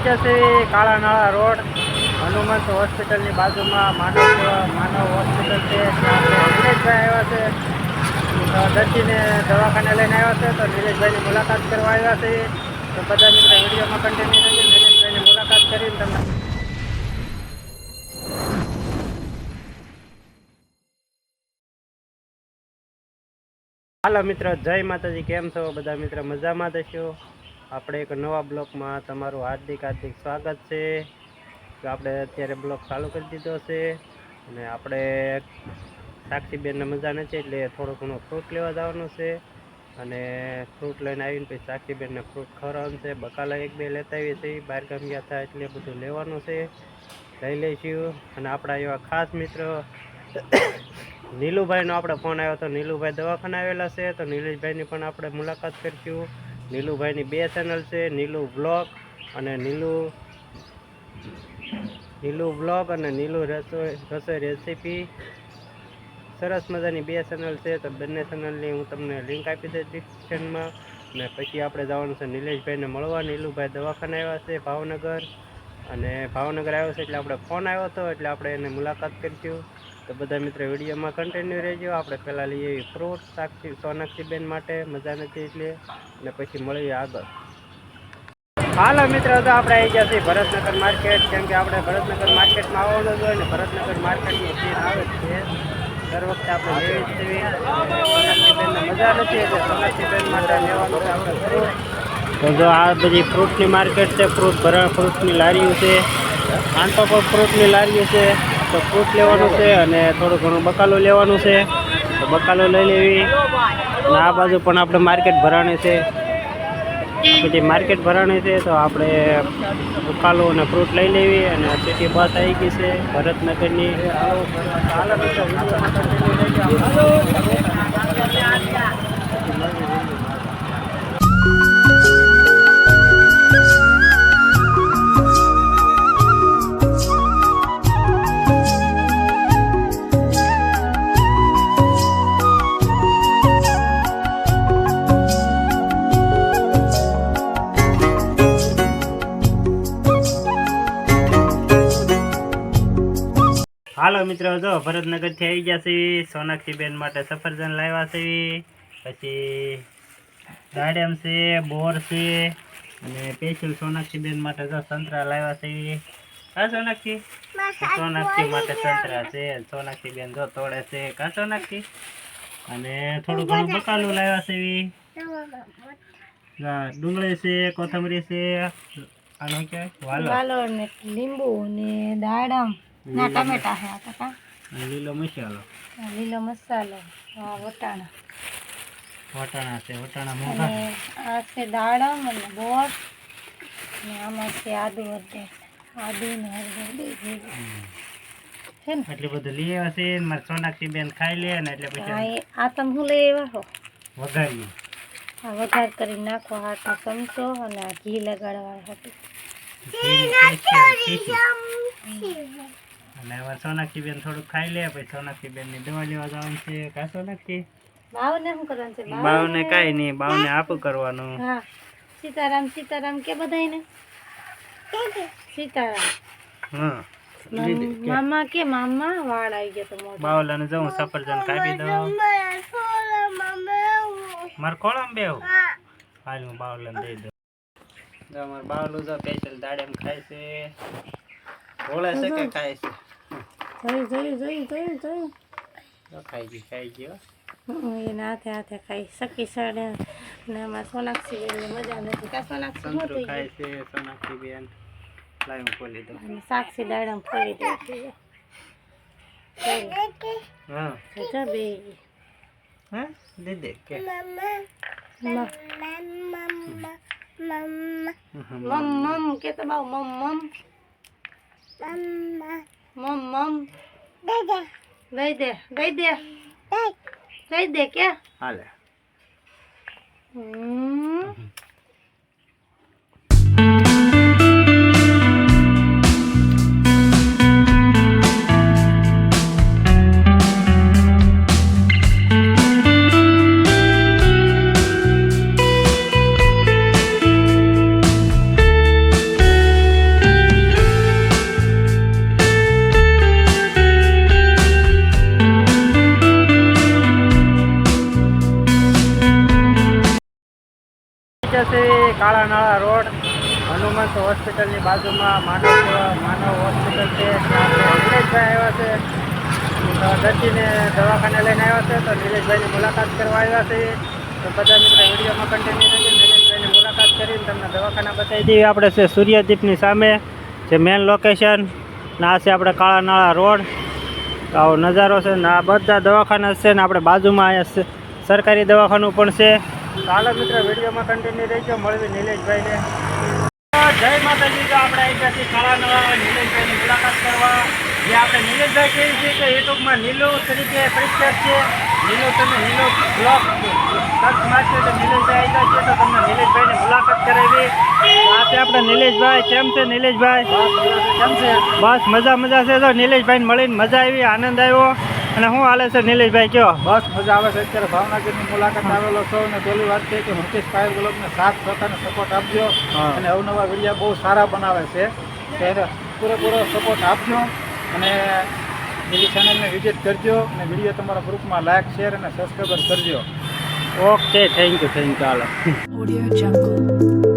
ગયા છે કાળા નાળા રોડ હનુમંત હોસ્પિટલની બાજુમાં માનવ હોસ્પિટલ છે. ત્યાં નિલેશભાઈ આવ્યા છે, દર્દીને દવાખાને લઈને આવ્યા છે. તો નિલેશભાઈની મુલાકાત કરવા આવ્યા છે. તો બધા મિત્રો વિડીયોમાં કન્ટિન્યુ રહેજો. નિલેશભાઈની મુલાકાત કરીને તમને હાલો મિત્રો, જય માતાજી. કેમ છો બધા મિત્રો? મજામાં થશો. આપણે એક નવા બ્લોગમાં તમારું હાર્દિક સ્વાગત છે. તો આપણે અત્યારે બ્લોગ ચાલુ કરી દીધો છે અને આપણે સાક્ષીબેનને મજા નથી એટલે થોડું ઘણું ફ્રૂટ લેવા જવાનું છે. અને ફ્રૂટ લઈને આવીને પછી સાક્ષીબેનને ફ્રૂટ ખવડાવવાનું છે. બકાલા એક બે લેતા આવીએ છીએ, બહાર ગામ ગયા હતા એટલે બધું લેવાનું છે, લઈ લઈશું. અને આપણા એવા ખાસ મિત્રો નીલુભાઈનો આપણે ફોન આવ્યો હતો. નીલુભાઈ દવાખાને આવેલા છે, તો નિલેશભાઈની પણ આપણે મુલાકાત કરીશું. નીલુભાઈની બે ચેનલ છે, નીલુ બ્લોગ અને નીલુ બ્લોગ અને નીલુ રસોઈ રેસીપી. સરસ મજાની બે ચેનલ છે. તો બંને ચેનલની હું તમને લિંક આપી દઈશ ડિસ્ક્રિપ્શનમાં. અને પછી આપણે જવાનું છે નિલેશભાઈને મળવા. નીલુભાઈ દવાખાને આવ્યા છે ભાવનગર, અને ભાવનગર આવ્યો છે એટલે આપણે ફોન આવ્યો હતો એટલે આપણે એને મુલાકાત કરીશું. તો બધા મિત્રો વિડીયોમાં કન્ટિન્યુ રહેજો. આપણે પહેલાં લઈએ ફ્રૂટ સોનાક્ષીબેન માટે, મજા નથી એટલે, અને પછી મળીએ આગળ. હાલો મિત્રો, તો આપણે આવી ગયા છીએ ભરતનગર માર્કેટ. કેમ કે આપણે ભરતનગર માર્કેટમાં આવવાનું જ હોય ને, ભરતનગર માર્કેટની સીન આવે જ છે દર વખતે આપણે લેવી જ છીએ. સોનાક્ષીબેનને મજા નથી એટલે સોનાક્ષીબેન માટે લેવાનું છે આપણે ફ્રૂટ. તો જો આ બધી ફ્રૂટની માર્કેટ છે, ફ્રૂટની લારીઓ છે, આંટો પર ફ્રૂટની લારીઓ છે. તો ફ્રૂટ લેવાનું છે અને થોડું ઘણું બકાલું લેવાનું છે. તો બકાલું લઈ લેવી. અને આ બાજુ પણ આપણે માર્કેટ ભરાણી છે, બધી માર્કેટ ભરાણી છે. તો આપણે બકાલું અને ફ્રૂટ લઈ લેવી. અને સિટી બસ આવી ગઈ છે ભરતનગરની. હાલો મિત્રો, જો ભરતનગરથી આવી ગયા છે. સોનાક્ષીબેન માટે સફરજન લાવ્યા છે, પછી દાડમ છે, બોર છે, અને સ્પેશિયલ સોનાક્ષીબેન માટે જો સંતરા લાવ્યા છે. હા સોનાક્ષી માટે સંતરા છે. સોનાક્ષીબેન જો તોડે છે. કા સોનાક્ષી? અને થોડું ઘણું બકાલું લાવ્યા છે. ડુંગળી છે, કોથમરી છે, આનો કહેવાય વાલો ને લીંબુ ને દાડમ ના ટમેટા છે. આ કા લીલો મસાલો, હા વટાણા છે. વટાણા મોટા. આ છે દાડમ અને બોર, અને આમાં છે આદુ ને હળદર છે ને. એટલું બધું લઈ આવ્યા છે. મારે સોનાક્ષીબેન ખાઈ લે ને એટલે પછી આ તમે શું લઈ આવ્યા છો? વઘારીએ. આ વઘાર કરી નાખો હાથનો ચમચો, અને આ ઘી લગાડવા હતું. અને હવે સોનાક્ષીબેન થોડુંક ખાઈ લે, પછી સોનાક્ષીબેનની દવા લેવા જવાનું છે. કા સોનાક્ષી? બાવને શું કરવાનું છે? બાવને કાંઈ નહીં, બાવને આપું કરવાનું. હા, સીતારામ કે બધાને સીતારામ. હા, મામા કે મામા વાળ આવી ગયો તો મોઢા. બાવલાને જવું સફરજન કાપી દઉં. મારે કોળમ બેવું. હાલ હું બાવલાને દઈ દઉં. મારે બાવલું જો સ્પેશિયલ દાડમ ખાય છે. બોલે છે કે ખાય છે? ખાઈ ગયો. એના હાથે ખાઈ શકી સડે. ને આમાં સોનાક્ષીબેન મજા નથી. કા સોનાક્ષી શું ખાય છે? સોનાક્ષીબેન લાઈ હું ખોલી દઉં. અને સાક્ષી દાડમ ખોલી દઉં. હા જો બે હા દીદી કે મમ કે તો બાવ મમ દઈ દે કે હાલે. છે કાળા નાળા રોડ હનુમંત હોસ્પિટલની બાજુમાં માનવ હોસ્પિટલ છે. ત્યાં આપણે નિલેશભાઈ આવ્યા છે, દર્દીને દવાખાને લઈને આવ્યા છે, તો નિલેશભાઈની મુલાકાત કરવા આવ્યા છે. તો બધા મિત્રો વિડીયોમાં કન્ટિન્યુ રહેજો. નિલેશભાઈની મુલાકાત કરીને તમને દવાખાના બતાવી દઈએ. આપણે છે સૂર્યદીપની સામે જે મેન લોકેશન, ને આ છે આપણે કાળા નાળા રોડ. આવો નજારો છે ને આ બધા દવાખાના છે ને આપણે બાજુમાં અહીંયા સરકારી દવાખાનું પણ છે. ચાલો મિત્રો વિડીયોમાં કન્ટિન્યુ રહેજો. મળવી નિલેશભાઈને. જય માતાજી. તો આપણે આવી ગયા છીએ કાળા નાળા નિલેશભાઈની મુલાકાત કરવા. જે આપણે નિલેશભાઈ કહીએ છીએ કે યુટ્યુબમાં નીલુ તરીકે પ્રખ્યાત છે. નીલુ તમે નીલુ બ્લોગ સર્ચ મારશો તો નિલેશભાઈ આવી ગયા છે, તો તમને નિલેશભાઈની મુલાકાત કરાવી. આ છે આપણે નિલેશભાઈ. કેમ છે નિલેશભાઈ? કેમ છે? બસ મજા છે. તો નિલેશભાઈને મળીને મજા આવી, આનંદ આવ્યો. અને શું હાલે છે નિલેશભાઈ? કયો? બસ મજા આવે છે. અત્યારે ભાવનગરની મુલાકાત આવેલો છો અને પહેલી વાત છે કે મુકેશ ફાયર બ્લોગને સાથ સહકારને સપોર્ટ આપજો. અને અવનવા વિડીયો બહુ સારા બનાવે છે, ત્યારે પૂરેપૂરો સપોર્ટ આપજો અને એની ચેનલને વિઝિટ કરજો અને વિડીયો તમારા ગ્રુપમાં લાઈક, શેર અને સબસ્ક્રાઈબર કરજો. Okay, thank you. Hello. Audio Jungle.